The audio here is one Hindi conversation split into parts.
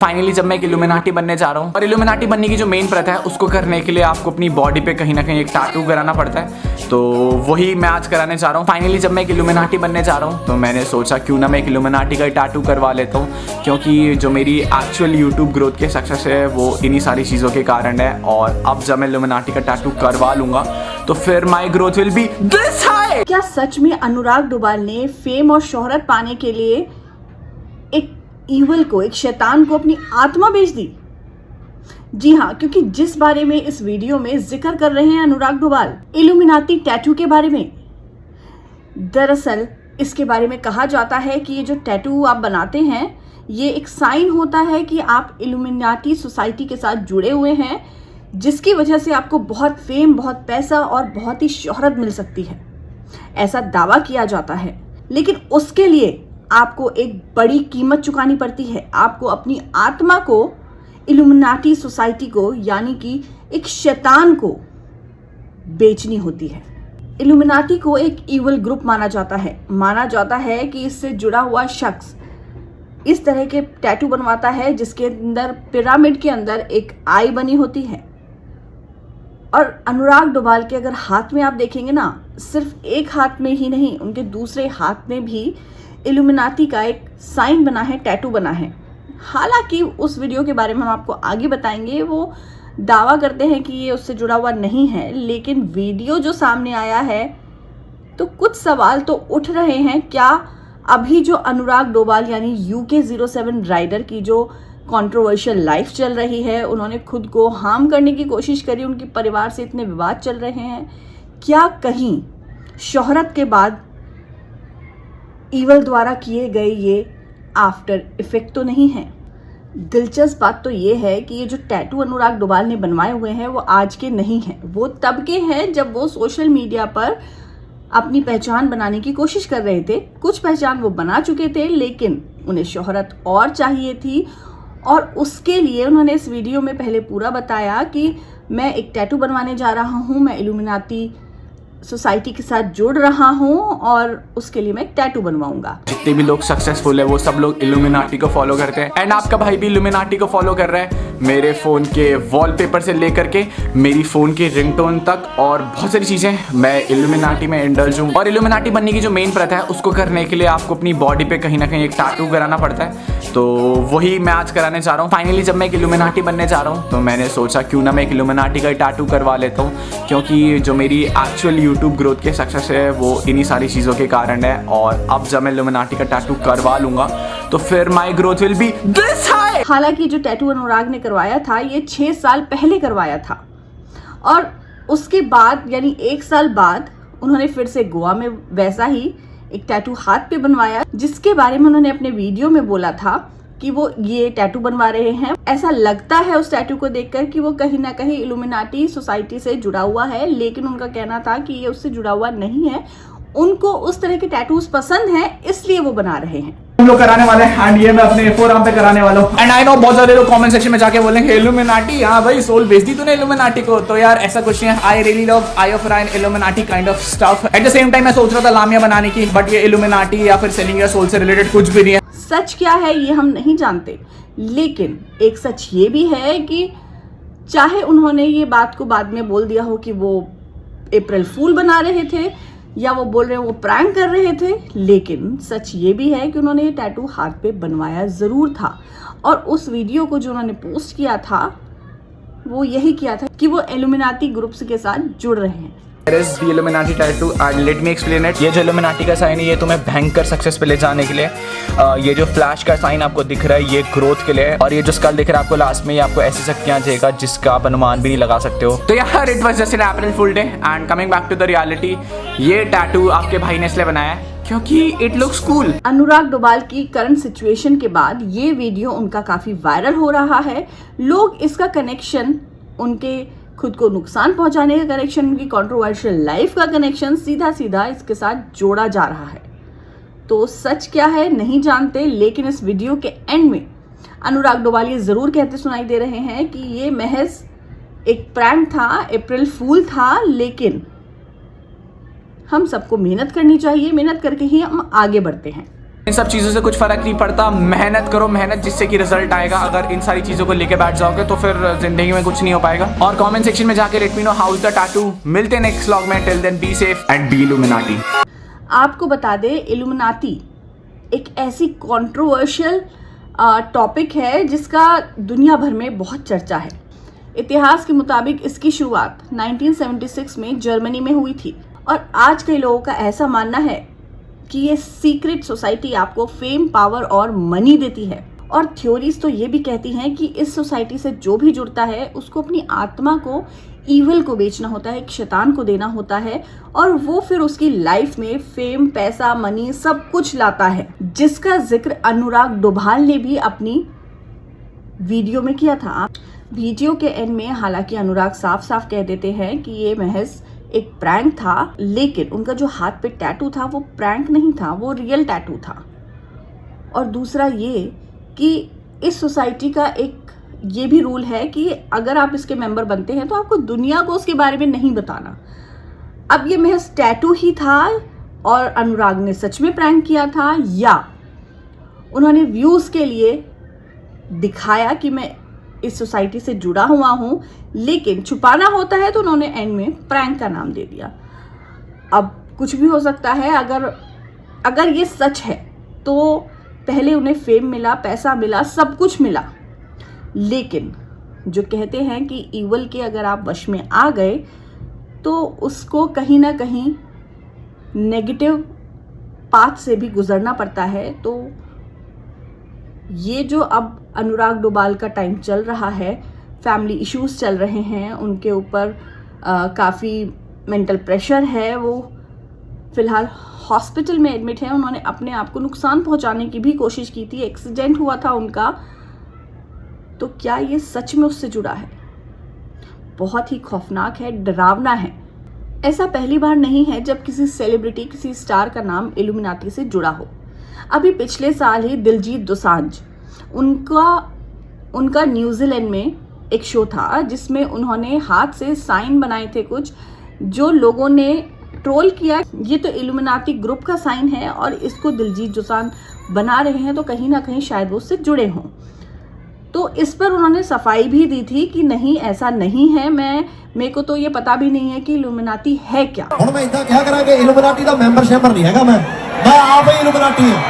फाइनली जब मैं एक इल्यूमिनाटी बनने जा रहा हूँ और इल्यूमिनाटी बनने की जो मेन प्रथा है उसको करने के लिए आपको अपनी बॉडी पे कहीं ना कहीं एक टैटू कराना पड़ता है। तो वही मैं आज कराने जा रहा हूँ। फाइनली जब मैं एक इल्यूमिनाटी बनने जा रहा हूँ तो मैंने सोचा क्यों ना मैं एक इल्यूमिनाटी का टैटू करवा लेता हूँ, क्योंकि जो मेरी एक्चुअल यूट्यूब ग्रोथ के सक्सेस है वो इन्हीं सारी चीज़ों के कारण है। और अब जब मैं इल्यूमिनाटी का टैटू करवा लूँगा तो फिर माई growth will be this high. क्या सच में अनुराग डोभाल ने फेम और शोहरत पाने के लिए एक ईवल को, एक शैतान को अपनी आत्मा बेच दी? जी हाँ, क्योंकि जिस बारे में इस वीडियो में जिक्र कर रहे हैं अनुराग डोभाल, इल्यूमिनाटी टैटू के बारे में। दरअसल इसके बारे में कहा जाता है कि ये जो टैटू आप बनाते हैं ये एक साइन होता है कि आप इल्यूमिनाटी सोसाइटी के साथ जुड़े हुए हैं, जिसकी वजह से आपको बहुत फेम, बहुत पैसा और बहुत ही शोहरत मिल सकती है, ऐसा दावा किया जाता है। लेकिन उसके लिए आपको एक बड़ी कीमत चुकानी पड़ती है। आपको अपनी आत्मा को इल्यूमिनाटी सोसाइटी को, यानी कि एक शैतान को बेचनी होती है। इल्यूमिनाटी को एक ईवल ग्रुप माना जाता है। माना जाता है कि इससे जुड़ा हुआ शख्स इस तरह के टैटू बनवाता है जिसके अंदर पिरामिड के अंदर एक आई बनी होती है। और अनुराग डोभाल के अगर हाथ में आप देखेंगे ना, सिर्फ एक हाथ में ही नहीं, उनके दूसरे हाथ में भी इल्यूमिनाटी का एक साइन बना है, टैटू बना है। हालांकि उस वीडियो के बारे में हम आपको आगे बताएंगे, वो दावा करते हैं कि ये उससे जुड़ा हुआ नहीं है, लेकिन वीडियो जो सामने आया है तो कुछ सवाल तो उठ रहे हैं। क्या अभी जो अनुराग डोभाल यानी UK07 राइडर की जो कंट्रोवर्शियल लाइफ चल रही है, उन्होंने खुद को हार्म करने की कोशिश करी, उनके परिवार से इतने विवाद चल रहे हैं, क्या कहीं शोहरत के बाद ईवल द्वारा किए गए ये आफ्टर इफेक्ट तो नहीं है? दिलचस्प बात तो ये है कि ये जो टैटू अनुराग डोभाल ने बनवाए हुए हैं वो आज के नहीं हैं, वो तब के हैं जब वो सोशल मीडिया पर अपनी पहचान बनाने की कोशिश कर रहे थे। कुछ पहचान वो बना चुके थे, लेकिन उन्हें शोहरत और चाहिए थी, और उसके लिए उन्होंने इस वीडियो में पहले पूरा बताया कि मैं एक टैटू बनवाने जा रहा हूँ, मैं इल्यूमिनाटी सोसाइटी के साथ जुड़ रहा हूँ और उसके लिए मैं एक टैटू बनवाऊंगा। जितने भी लोग सक्सेसफुल है वो सब लोग इल्यूमिनाटी को फॉलो करते हैं, एंड आपका भाई भी इल्यूमिनाटी को फॉलो कर रहा है। मेरे फ़ोन के वॉलपेपर से लेकर के मेरी फ़ोन की रिंगटोन तक और बहुत सारी चीज़ें मैं इल्यूमिनाटी में इंडल्ज हूँ। और इल्यूमिनाटी बनने की जो मेन प्रथा है उसको करने के लिए आपको अपनी बॉडी पे कहीं ना कहीं एक टैटू कराना पड़ता है। तो वही मैं आज कराने जा रहा हूँ। फाइनली जब मैं एक इल्यूमिनाटी बनने जा रहा हूँ तो मैंने सोचा क्यों ना मैं एक इल्यूमिनाटी का टैटू करवा लेता हूँ, क्योंकि जो मेरी एक्चुअल यूट्यूब ग्रोथ के सक्सेस है वो इन्हीं सारी चीज़ों के कारण है। और अब जब मैं इल्यूमिनाटी का टैटू करवा लूँगा तो फिर माई growth will be this high. हालांकि जो टैटू अनुराग ने करवाया था ये 6 साल पहले करवाया था, और उसके बाद यानी 1 साल बाद उन्होंने फिर से गोवा में वैसा ही एक टैटू हाथ पे बनवाया, जिसके बारे में उन्होंने अपने वीडियो में बोला था कि वो ये टैटू बनवा रहे हैं। ऐसा लगता है उस टैटू को देखकर कि वो कहीं ना कहीं इल्यूमिनाटी सोसाइटी से जुड़ा हुआ है, लेकिन उनका कहना था कि ये उससे जुड़ा हुआ नहीं है। उनको उस तरह के टैटूज पसंद हैं, इसलिए वो बना रहे हैं। हम लोग कराने वाले हैं, एंड ये मैं अपने फोरआर्म पे कराने वाला हूं। एंड आई नो बहुत सारे लोग कमेंट सेक्शन में जाके बोलेंगे इल्यूमिनाटी, हाँ भाई सोल बेच दी तूने इल्यूमिनाटी को। तो यार ऐसा कुछ नहीं है। I really love eye of राइन illuminati kind of stuff. At the same time मैं सोच रहा था लामिया बनाने की, बट ये इल्यूमिनाटी या फिर सेलिंग या सोल से रिलेटेड कुछ भी नहीं है। सच क्या है ये हम नहीं जानते, लेकिन एक सच ये भी है कि चाहे उन्होंने ये बात को बाद में बोल दिया हो कि वो अप्रैल फूल बना रहे थे या वो बोल रहे हैं वो प्रैंक कर रहे थे, लेकिन सच ये भी है कि उन्होंने ये टैटू हाथ पे बनवाया जरूर था। और उस वीडियो को जो उन्होंने पोस्ट किया था वो यही किया था कि वो इल्यूमिनाटी ग्रुप्स के साथ जुड़ रहे हैं। There is the Illuminati tattoo and let me explain it। ये जो Illuminati का साइन है ये तुम्हें भयंकर सक्सेस पे ले जाने के लिए, ये जो फ्लैश का साइन आपको दिख रहा है ये ग्रोथ के लिए, और ये जो स्कल दिख रहा है आपको लास्ट में ये आपको ऐसी शक्तियां देगा जिसका आप अनुमान भी नहीं लगा सकते हो। तो यार it was just an April fool day and coming back to the reality, ये टैटू आपके भाई ने इसलिए बनाया है क्योंकि it looks cool. Anurag Doval की करंट सिचुएशन के बाद ये वीडियो उनका काफी वायरल हो रहा है। लोग इसका कनेक्शन, उनके खुद को नुकसान पहुंचाने का कनेक्शन, उनकी कंट्रोवर्शियल लाइफ का कनेक्शन सीधा सीधा इसके साथ जोड़ा जा रहा है। तो सच क्या है नहीं जानते, लेकिन इस वीडियो के एंड में अनुराग डोभाल ये जरूर कहते सुनाई दे रहे हैं कि ये महज एक प्रैंक था, अप्रैल फूल था, लेकिन हम सबको मेहनत करनी चाहिए, मेहनत करके ही हम आगे बढ़ते हैं। इन सब चीज़ों से कुछ फ़र्क नहीं पड़ता। मेहनत करो, मेहनत, जिससे कि रिजल्ट आएगा। अगर इन सारी चीज़ों को लेके बैठ जाओगे तो फिर ज़िंदगी में कुछ नहीं हो पाएगा। और कमेंट सेक्शन में जाके let me know how is the tattoo. मिलते हैं नेक्स्ट व्लॉग में। Till then be safe and be illuminati. आपको बता दे, इल्यूमिनाटी एक ऐसी कंट्रोवर्शियल टॉपिक है जिसका दुनिया भर में बहुत चर्चा है। इतिहास के मुताबिक इसकी शुरुआत 1976 में जर्मनी में हुई थी और आज कई लोगों का ऐसा मानना है कि ये सीक्रेट सोसाइटी आपको फेम, पावर और मनी देती है। और थ्योरीज तो ये भी कहती हैं कि इस सोसाइटी से जो भी जुड़ता है उसको अपनी आत्मा को, ईविल को बेचना होता है, एक शैतान को देना होता है और वो फिर उसकी लाइफ में फेम, पैसा, मनी सब कुछ लाता है, जिसका जिक्र अनुराग डोभाल ने भी अपनी वीडियो में किया था। वीडियो के एंड में हालांकि अनुराग साफ साफ कह देते हैं कि ये महज एक प्रैंक था, लेकिन उनका जो हाथ पे टैटू था वो प्रैंक नहीं था, वो रियल टैटू था। और दूसरा ये कि इस सोसाइटी का एक ये भी रूल है कि अगर आप इसके मेंबर बनते हैं तो आपको दुनिया को उसके बारे में नहीं बताना। अब ये महज टैटू ही था और अनुराग ने सच में प्रैंक किया था, या उन्होंने व्यूज के लिए दिखाया कि मैं इस सोसाइटी से जुड़ा हुआ हूं, लेकिन छुपाना होता है तो उन्होंने एंड में प्रैंक का नाम दे दिया। अब कुछ भी हो सकता है। अगर ये सच है तो पहले उन्हें फेम मिला, पैसा मिला, सब कुछ मिला, लेकिन जो कहते हैं कि ईवल के अगर आप वश में आ गए तो उसको कहीं ना कहीं नेगेटिव पाथ से भी गुजरना पड़ता है। तो ये जो अब अनुराग डोभाल का टाइम चल रहा है, फैमिली इश्यूज चल रहे हैं, उनके ऊपर काफ़ी मेंटल प्रेशर है, वो फिलहाल हॉस्पिटल में एडमिट है। उन्होंने अपने आप को नुकसान पहुंचाने की भी कोशिश की थी, एक्सीडेंट हुआ था उनका। तो क्या ये सच में उससे जुड़ा है? बहुत ही खौफनाक है, डरावना है। ऐसा पहली बार नहीं है जब किसी सेलिब्रिटी, किसी स्टार का नाम इल्यूमिनाटी से जुड़ा हो। अभी पिछले साल ही दिलजीत दोसांझ, उनका न्यूजीलैंड में एक शो था जिसमें उन्होंने हाथ से साइन बनाए थे कुछ, जो लोगों ने ट्रोल किया। ये तो इल्यूमिनाटी ग्रुप का साइन है और इसको दिलजीत दोसांझ बना रहे हैं, तो कहीं ना कहीं शायद वो उससे जुड़े हों। तो इस पर उन्होंने सफाई भी दी थी कि नहीं, ऐसा नहीं है, मेरे को तो ये पता भी नहीं है कि इल्यूमिनाटी है क्या। ਹੁਣ ਮੈਂ ਇਦਾਂ ਕਿਹਾ ਕਰਾਂਗੇ ਇਲੂਮੀਨਾਟੀ ਦਾ ਮੈਂਬਰ ਨਹੀਂ ਹੈਗਾ, मैं आप ही इलूमिनाटी हूं।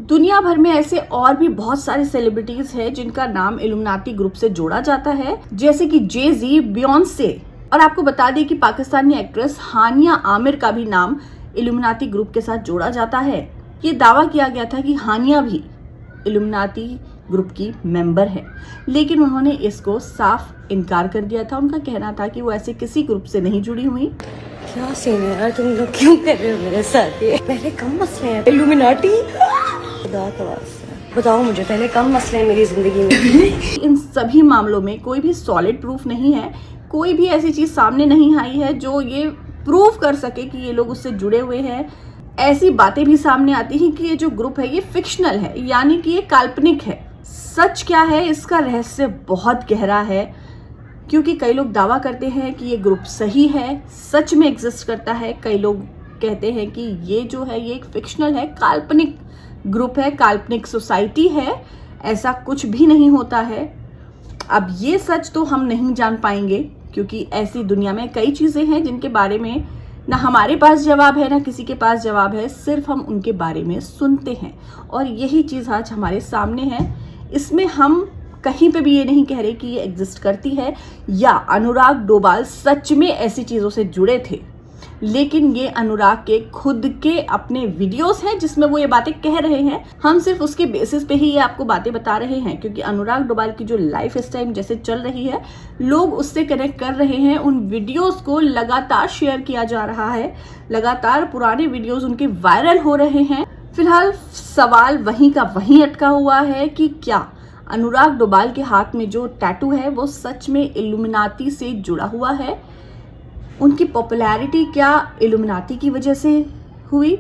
दुनिया भर में ऐसे और भी बहुत सारे सेलिब्रिटीज हैं जिनका नाम इल्यूमिनाटी ग्रुप से जोड़ा जाता है, जैसे कि जे-ज़ी, बियॉन्से। और आपको बता दें कि पाकिस्तानी एक्ट्रेस हानिया आमिर का भी नाम इल्यूमिनाटी ग्रुप के साथ जोड़ा जाता है। ये दावा किया गया था कि हानिया भी इल्यूमिनाटी ग्रुप की मेंबर है, लेकिन उन्होंने इसको साफ इनकार कर दिया था। उनका कहना था कि वो ऐसे किसी ग्रुप से नहीं जुड़ी हुई। क्या सीन है यार, तुम लोग क्यों कर रहे हो मेरे साथ ये? पहले कम मसले हैं इल्यूमिनाटी, खुदा का वास्ता बताओ मुझे, पहले कम मसले हैं मेरी जिंदगी में। इन सभी मामलों में कोई भी सॉलिड प्रूफ नहीं है, कोई भी ऐसी चीज सामने नहीं आई है जो ये प्रूव कर सके कि ये लोग उससे जुड़े हुए हैं। ऐसी बातें भी सामने आती हैं कि ये जो ग्रुप है ये फिक्शनल है, यानी कि ये काल्पनिक है। सच क्या है, इसका रहस्य बहुत गहरा है, क्योंकि कई लोग दावा करते हैं कि ये ग्रुप सही है, सच में एग्जिस्ट करता है। कई लोग कहते हैं कि ये जो है ये एक फिक्शनल है, काल्पनिक ग्रुप है, काल्पनिक सोसाइटी है, ऐसा कुछ भी नहीं होता है। अब ये सच तो हम नहीं जान पाएंगे, क्योंकि ऐसी दुनिया में कई चीज़ें हैं जिनके बारे में ना हमारे पास जवाब है, ना किसी के पास जवाब है, सिर्फ हम उनके बारे में सुनते हैं। और यही चीज़ आज हमारे सामने है। इसमें हम कहीं पे भी ये नहीं कह रहे कि ये एग्जिस्ट करती है या अनुराग डोभाल सच में ऐसी चीज़ों से जुड़े थे, लेकिन ये अनुराग के खुद के अपने वीडियोस हैं जिसमें वो ये बातें कह रहे हैं। हम सिर्फ उसके बेसिस पे ही ये आपको बातें बता रहे हैं, क्योंकि अनुराग डोभाल की जो लाइफ इस टाइम जैसे चल रही है, लोग उससे कनेक्ट कर रहे हैं। उन वीडियोस को लगातार शेयर किया जा रहा है, लगातार पुराने वीडियोस उनके वायरल हो रहे हैं। फिलहाल सवाल वहीं का वहीं अटका हुआ है कि क्या अनुराग डोभाल के हाथ में जो टैटू है वो सच में इल्यूमिनाटी से जुड़ा हुआ है? उनकी पॉपुलैरिटी क्या इल्यूमिनाटी की वजह से हुई?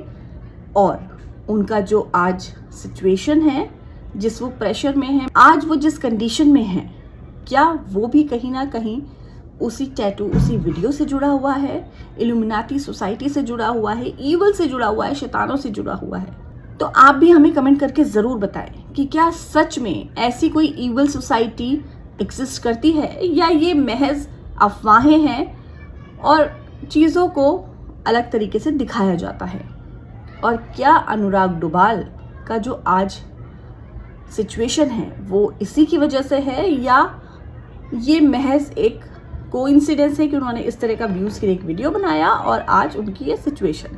और उनका जो आज सिचुएशन है, जिस वो प्रेशर में है, आज वो जिस कंडीशन में है, क्या वो भी कहीं ना कहीं उसी टैटू उसी वीडियो से जुड़ा हुआ है, इल्यूमिनाटी सोसाइटी से जुड़ा हुआ है, ईवल से जुड़ा हुआ है, शैतानों से जुड़ा हुआ है। तो आप भी हमें कमेंट करके ज़रूर बताएं कि क्या सच में ऐसी कोई ईवल सोसाइटी एग्जिस्ट करती है या ये महज अफवाहें हैं और चीज़ों को अलग तरीके से दिखाया जाता है। और क्या अनुराग डोभाल का जो आज सिचुएशन है वो इसी की वजह से है या ये महज एक कोइंसिडेंस है कि उन्होंने इस तरह का व्यूज़ के लिए एक वीडियो बनाया और आज उनकी ये सिचुएशन।